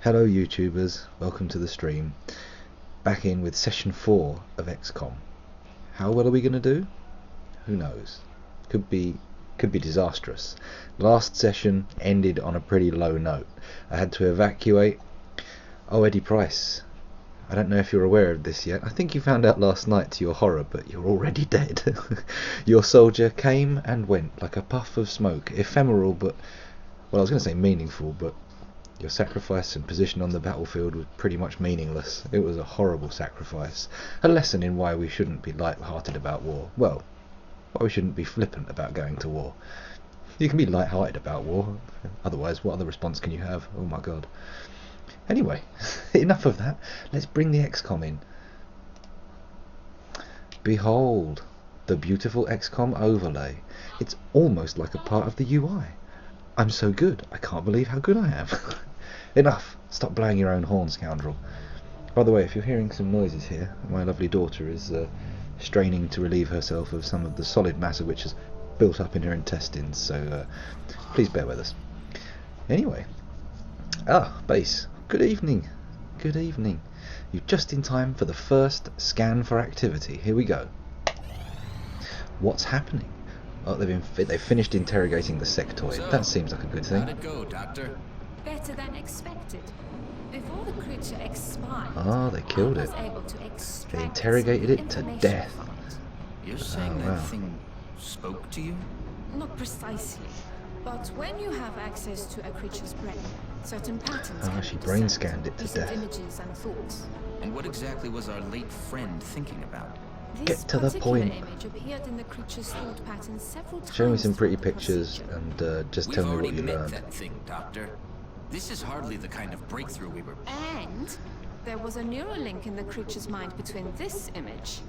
Hello YouTubers, welcome to the stream. Back in with session 4 of Xcom. How well are we going to do? Who knows? Could be disastrous. Last session ended on a pretty low note. I had to evacuate. Oh, Eddie Price. I don't know if you're aware of this yet. I think you found out last night to your horror, but you're already dead. Your soldier came and went like a puff of smoke. Ephemeral, but, well, I was going to say meaningful, but your sacrifice and position on the battlefield was pretty much meaningless. It was a horrible sacrifice. A lesson in why we shouldn't be light-hearted about war. Well, why we shouldn't be flippant about going to war. You can be light-hearted about war. Otherwise, what other response can you have? Oh my god. Anyway, enough of that. Let's bring the Xcom in. Behold, the beautiful Xcom overlay. It's almost like a part of the UI. I'm so good. I can't believe how good I am. Enough. Stop blowing your own horn, Scoundrel. By the way, if you're hearing some noises here, my lovely daughter is straining to relieve herself of some of the solid matter which has built up in her intestines, so please bear with us. Anyway. Base. Good evening. Good evening. You're just in time for the first scan for activity. Here we go. What's happening? Oh, they've finished interrogating the sectoid. So, that seems like a good thing. How'd it go, Doctor? Better than expected. Before the creature expired, they killed it. They interrogated it to death. You're saying that thing spoke to you? Not precisely. But when you have access to a creature's brain, certain patterns can she be brain discerned, scanned it to death. Images and thoughts. And what exactly was our late friend thinking about? Get to the point. Image appeared in the creature's thought pattern several times. Show me some pretty pictures and just tell me what you learned. That thing, Doctor. This is hardly the kind of breakthrough we were. And there was a neural link in the creature's mind between this image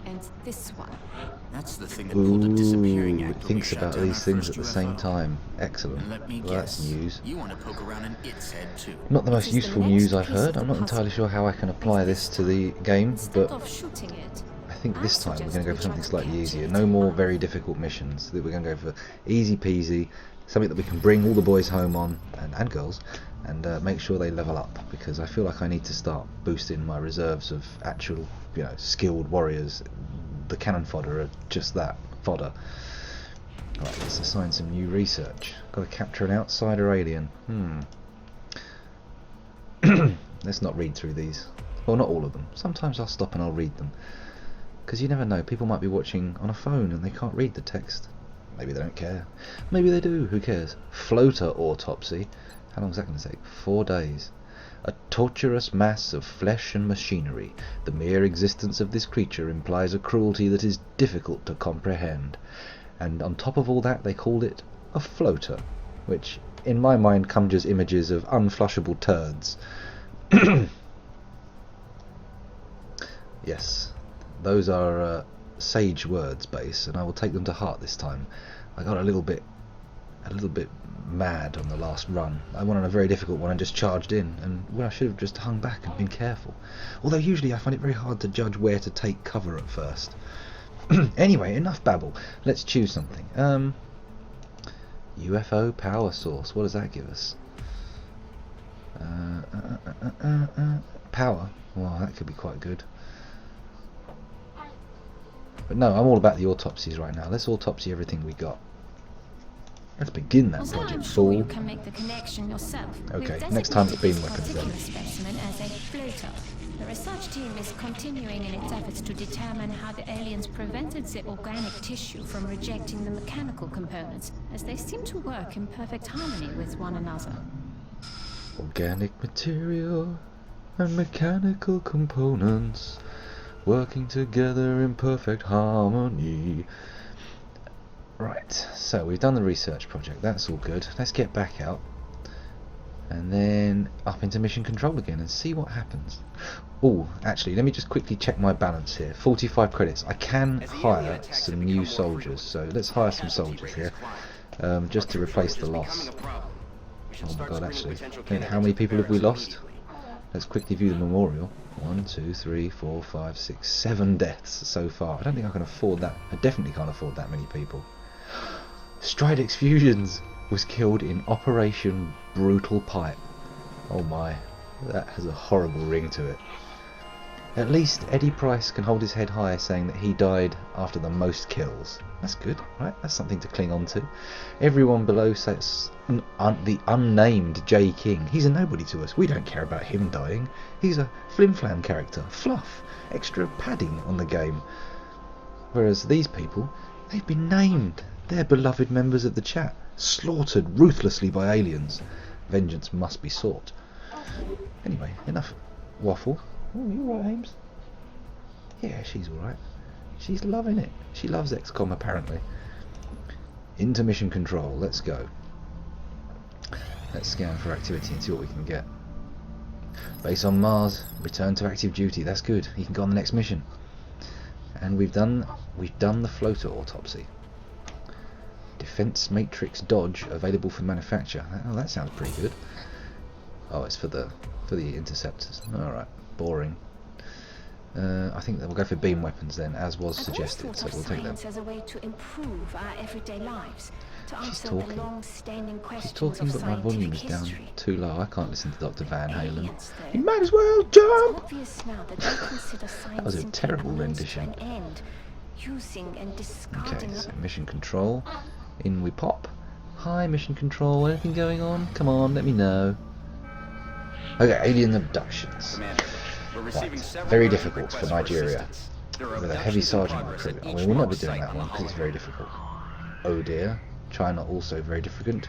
and this one. That's the thing that pulled a disappearing it thinks about these things at the same time. Excellent. Well, that's news. You want to poke around in its head too. Not the most useful news I've heard. I'm not entirely sure how I can apply this to the game, but I think this time we're going to go for something slightly easier. No more very difficult missions. We're going to go for easy peasy, something that we can bring all the boys home on, and girls, and make sure they level up, because I feel like I need to start boosting my reserves of actual, skilled warriors. The cannon fodder are just that, fodder. Alright, let's assign some new research. Got to capture an outsider alien. Let's not read through these. Well, not all of them. Sometimes I'll stop and I'll read them. Because you never know, people might be watching on a phone and they can't read the text. Maybe they don't care. Maybe they do, who cares? Floater autopsy. How long is that going to take? 4 days. A torturous mass of flesh and machinery. The mere existence of this creature implies a cruelty that is difficult to comprehend. And on top of all that, they called it a floater, which in my mind conjures images of unflushable turds. Yes, those are sage words, Base, and I will take them to heart this time. I got a little bit mad on the last run. I went on a very difficult one and just charged in, and I should have just hung back and been careful. Although usually I find it very hard to judge where to take cover at first. Anyway, enough babble. Let's choose something. UFO power source. What does that give us? Power. Well, that could be quite good. But no, I'm all about the autopsies right now. Let's autopsy everything we got. Let's begin that project, fool. You can make the connection yourself. Okay, next time it's beam weapons then. Specimen as a floater. The research team is continuing in its efforts to determine how the aliens prevented the organic tissue from rejecting the mechanical components, as they seem to work in perfect harmony with one another. Organic material and mechanical components working together in perfect harmony. Right, so we've done the research project, that's all good. Let's get back out and then up into mission control again and see what happens. Oh, actually, let me just quickly check my balance here. 45 credits. I can hire some new soldiers, so let's hire some soldiers here, just to replace the loss. Oh my god, actually, how many people have we lost? Let's quickly view the memorial. 1, 2, 3, 4, 5, 6, 7 deaths so far. I don't think I can afford that. I definitely can't afford that many people. Stridex Fusions was killed in Operation Brutal Pipe. Oh my. That has a horrible ring to it. At least Eddie Price can hold his head high saying that he died after the most kills. That's good, right? That's something to cling on to. Everyone below says the unnamed J. King. He's a nobody to us. We don't care about him dying. He's a flim-flam character. Fluff. Extra padding on the game. Whereas these people, they've been named. They're beloved members of the chat. Slaughtered ruthlessly by aliens. Vengeance must be sought. Anyway, enough waffle. Oh, you alright, Ames? Yeah, she's alright. She's loving it. She loves XCOM, apparently. Into mission control. Let's go. Let's scan for activity and see what we can get. Base on Mars. Return to active duty. That's good. He can go on the next mission. And we've done the floater autopsy. Defense matrix dodge available for manufacture. Oh, that sounds pretty good. Oh, it's for the interceptors. All right. Boring. I think that we'll go for beam weapons then, as was suggested. So we'll take them. As a way to improve our everyday lives, to She's answer talking. The long-standing She's questions talking, of but my volume is scientific down history. too low. I can't listen to Dr. Van Halen. Aliens, though. You might as well jump. It's obvious now that they consider science That was a simply terrible a means to rendition. an end, using and discarding Okay, so life. mission control. In we pop. Hi, mission control. Anything going on? Come on, let me know. Okay, alien abductions. Commander, we're receiving Right. several Very urgent difficult for requests Nigeria. assistance. There are With a heavy abductions in sergeant progress recruit. at I each mean, we'll not be launch doing site that on one the because it's holodeck. very difficult. Oh dear. China also very difficult.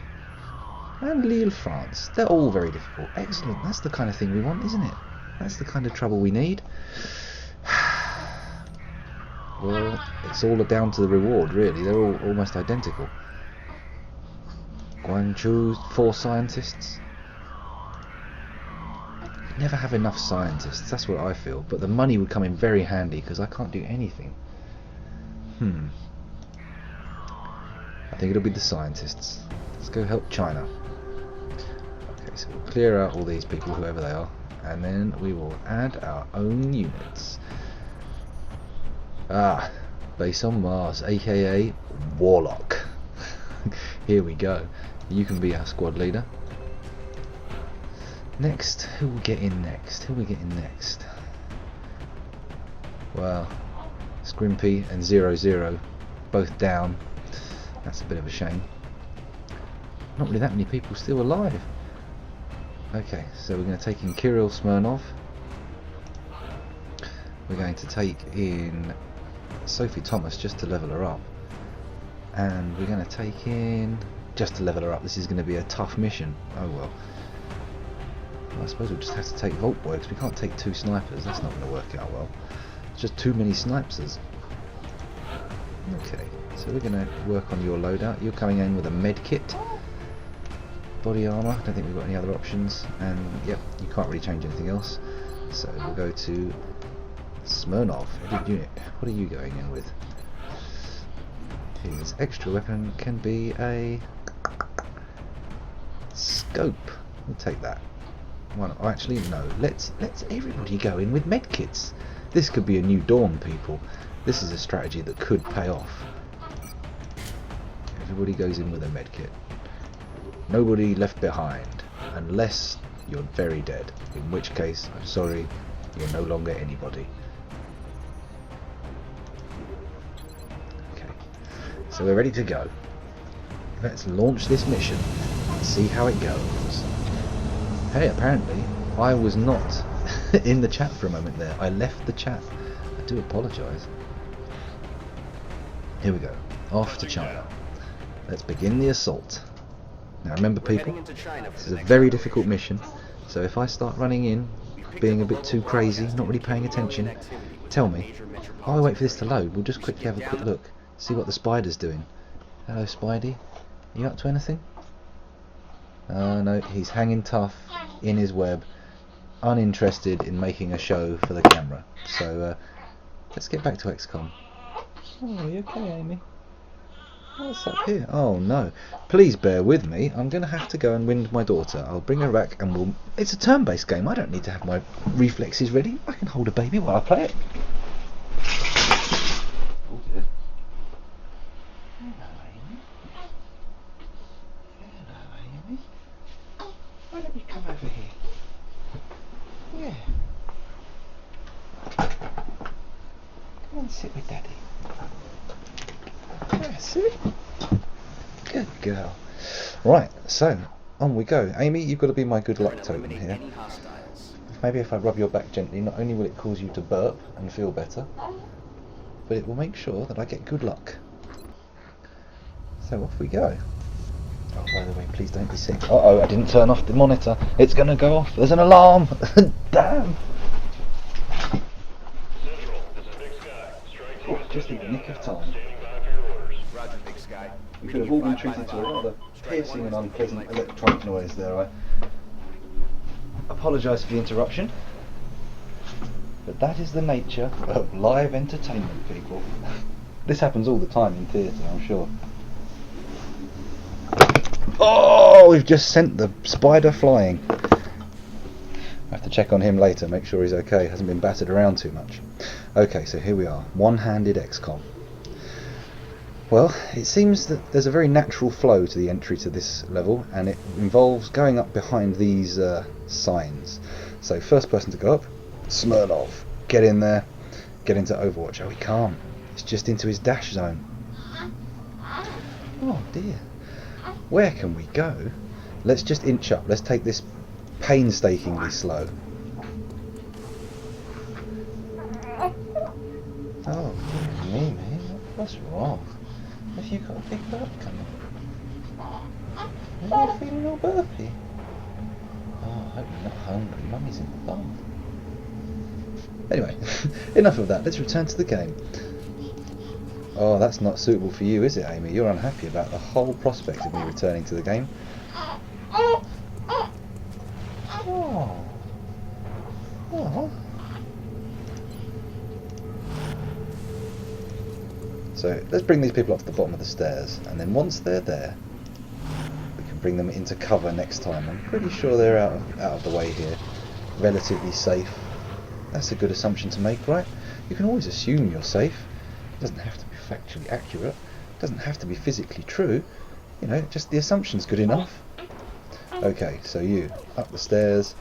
And Lille, France. They're all very difficult. Excellent. That's the kind of thing we want, isn't it? That's the kind of trouble we need. Well, it's all down to the reward, really. They're all almost identical. Guangzhou, 4 scientists. Never have enough scientists, that's what I feel. But the money would come in very handy because I can't do anything. I think it'll be the scientists. Let's go help China. Okay, so we'll clear out all these people, whoever they are, and then we will add our own units. Ah, base on Mars, aka Warlock. Here we go. You can be our squad leader. Next, who will get in next? Who will we get in next? Well, Scrimpy and 00 both down. That's a bit of a shame. Not really that many people still alive. Okay, so we're going to take in Kirill Smirnov. We're going to take in Sophie Thomas just to level her up. And we're going to take in, just to level her up, this is going to be a tough mission. Oh well. I suppose we'll just have to take Voltboy because we can't take 2 snipers. That's not going to work out well. It's just too many snipers. Okay, so we're going to work on your loadout. You're coming in with a med kit. Body armour, I don't think we've got any other options. And yep, you can't really change anything else. So we'll go to Smirnov, edit unit. What are you going in with? His extra weapon can be a scope. We'll take that. Why not? Oh, actually, no. Let's everybody go in with medkits. This could be a new dawn, people. This is a strategy that could pay off. Everybody goes in with a medkit. Nobody left behind, unless you're very dead. In which case, I'm sorry, you're no longer anybody. Okay, so we're ready to go. Let's launch this mission and see how it goes. Hey, apparently I was not in the chat for a moment there. I left the chat. I do apologise. Here we go. Off to China. Let's begin the assault. Now remember people, this is a very difficult mission, so if I start running in, being a bit too crazy, not really paying attention, tell me. While I wait for this to load, we'll just quickly have a quick look, see what the spider's doing. Hello Spidey, are you up to anything? No, he's hanging tough in his web, uninterested in making a show for the camera. So let's get back to XCOM. Oh, are you okay, Amy? What's up here? Oh no. Please bear with me. I'm going to have to go and wind my daughter. I'll bring her back and we'll... It's a turn-based game. I don't need to have my reflexes ready. I can hold a baby while I play it. Oh dear. Hello, Amy. Hello, Amy. Why don't you come over here? Yeah. Come and sit with Daddy. Yeah, sit. Good girl. Right, so on we go. Amy, you've got to be my good luck totem here. Maybe if I rub your back gently, not only will it cause you to burp and feel better, but it will make sure that I get good luck. So off we go. Oh, by the way, please don't be sick. Uh-oh, I didn't turn off the monitor. It's going to go off. There's an alarm. Damn. Oh, just in the nick of time. Roger, Big Sky. We could have all been treated to a rather piercing and unpleasant electronic noise there. I apologise for the interruption. But that is the nature of live entertainment, people. This happens all the time in theatre, I'm sure. Oh, we've just sent the spider flying. I have to check on him later, make sure he's okay, hasn't been battered around too much. Okay, so here we are, one-handed Xcom. Well, it seems that there's a very natural flow to the entry to this level, and it involves going up behind these signs. So first person to go up, Smirnov, get in there, get into Overwatch. Oh, he can't, it's just into his dash zone. Oh dear. Where can we go? Let's just inch up. Let's take this painstakingly slow. Oh, dear me, mate. What's wrong? Have you got a big burp coming? Are you feeling all burpy? Oh, I hope you're not hungry. Mummy's in the bum. Anyway, enough of that. Let's return to the game. Oh, that's not suitable for you, is it, Amy? You're unhappy about the whole prospect of me returning to the game. Oh. Oh. So, let's bring these people up to the bottom of the stairs, and then once they're there, we can bring them into cover next time. I'm pretty sure they're out of the way here. Relatively safe. That's a good assumption to make, right? You can always assume you're safe. It doesn't have to be factually accurate, it doesn't have to be physically true, you know, just the assumption's good enough. Okay, so you, up the stairs,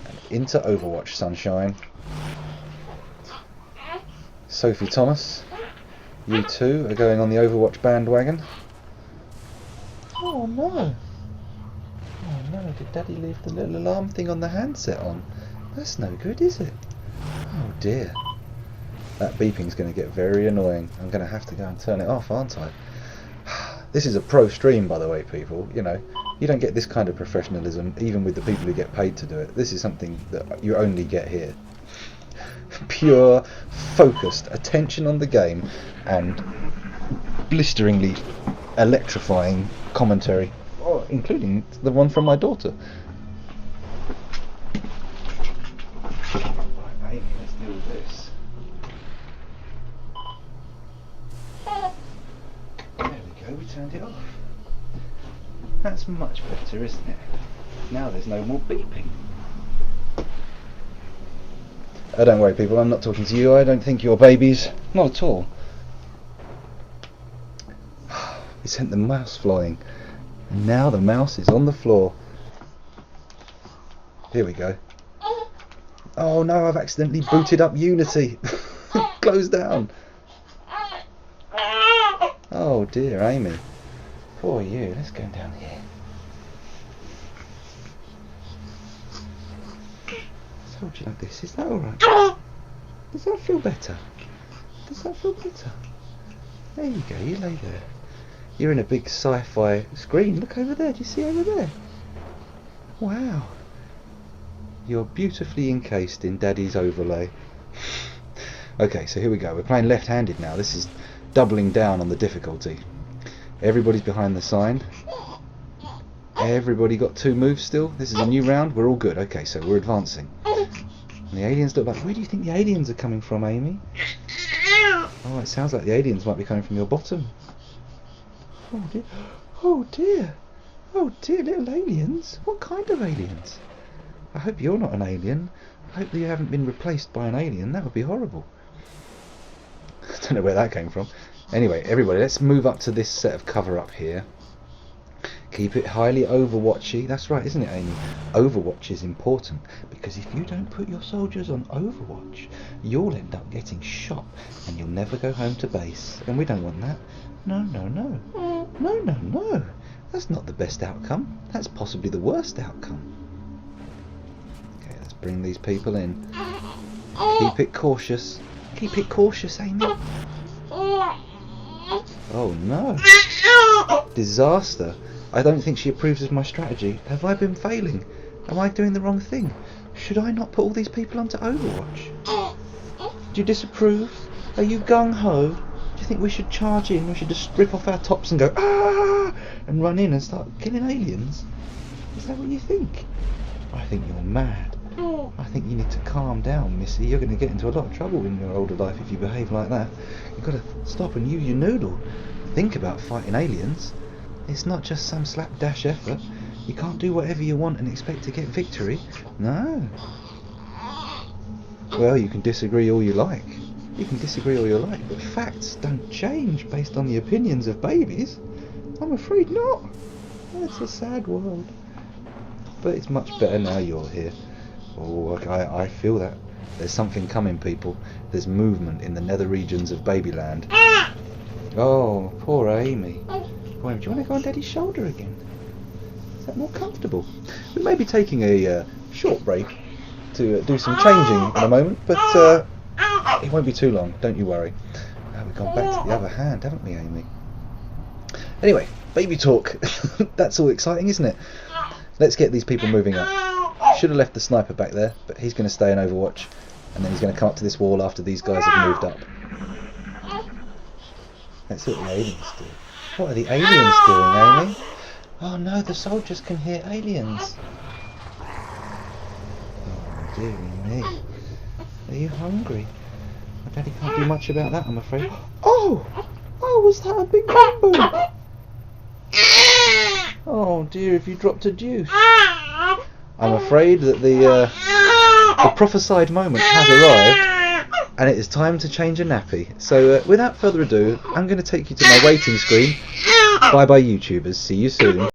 and into Overwatch, sunshine. Sophie Thomas, you two are going on the Overwatch bandwagon. Oh no! Oh no, did Daddy leave the little alarm thing on the handset on? That's no good, is it? Oh dear. That beeping's going to get very annoying. I'm going to have to go and turn it off, aren't I? This is a pro stream, by the way, people. You know, you don't get this kind of professionalism even with the people who get paid to do it. This is something that you only get here. Pure, focused attention on the game and blisteringly electrifying commentary, including the one from my daughter. Right, Amy, let's deal with this. We turned it off. That's much better, isn't it? Now there's no more beeping. Oh, don't worry, people, I'm not talking to you. I don't think you're babies. Not at all. We sent the mouse flying, and now the mouse is on the floor. Here we go. Oh no, I've accidentally booted up Unity. Close down. Oh dear, Amy. Poor you. Let's go down here. I told you like this. Is that alright? Does that feel better? Does that feel better? There you go. You lay there. You're in a big sci-fi screen. Look over there. Do you see over there? Wow. You're beautifully encased in Daddy's overlay. Okay, so here we go. We're playing left-handed now. This is doubling down on the difficulty. Everybody's behind the sign. Everybody got 2 moves still. This is a new round. We're all good. Okay, so we're advancing. And the aliens look like... Where do you think the aliens are coming from, Amy? Oh, it sounds like the aliens might be coming from your bottom. Oh dear. Oh dear. Oh dear, little aliens. What kind of aliens? I hope you're not an alien. I hope you haven't been replaced by an alien. That would be horrible. I don't know where that came from. Anyway, everybody, let's move up to this set of cover up here. Keep it highly overwatchy. That's right, isn't it, Amy? Overwatch is important, because if you don't put your soldiers on overwatch, you'll end up getting shot and you'll never go home to base. And we don't want that. No, no, no. No, no, no. That's not the best outcome. That's possibly the worst outcome. Okay, let's bring these people in. Keep it cautious. Keep it cautious, Amy. Oh no. Disaster. I don't think she approves of my strategy. Have I been failing? Am I doing the wrong thing? Should I not put all these people onto Overwatch? Do you disapprove? Are you gung-ho? Do you think we should charge in? We should just strip off our tops and go, ah! And run in and start killing aliens? Is that what you think? I think you're mad. I think you need to calm down, Missy. You're going to get into a lot of trouble in your older life if you behave like that. You've got to stop and use your noodle. Think about fighting aliens. It's not just some slapdash effort. You can't do whatever you want and expect to get victory. No. Well, you can disagree all you like. You can disagree all you like, but facts don't change based on the opinions of babies. I'm afraid not. It's a sad world. But it's much better now you're here. Oh, I feel that. There's something coming, people. There's movement in the nether regions of Babyland. Oh, poor Amy. Wait, do you want to go on Daddy's shoulder again? Is that more comfortable? We may be taking a short break to do some changing in a moment, but it won't be too long, don't you worry. We've gone back to the other hand, haven't we, Amy? Anyway, baby talk. That's all exciting, isn't it? Let's get these people moving up. Should have left the sniper back there, but he's going to stay in Overwatch, and then he's going to come up to this wall after these guys have moved up. Let's see what the aliens do. What are the aliens doing, Amy? Oh no, the soldiers can hear aliens. Oh dearie me. Are you hungry? My daddy can't do much about that, I'm afraid. Oh! Oh, was that a big bamboo? Oh dear, if you dropped a deuce. I'm afraid that the prophesied moment has arrived, and it is time to change a nappy. So without further ado, I'm going to take you to my waiting screen. Bye bye YouTubers, see you soon.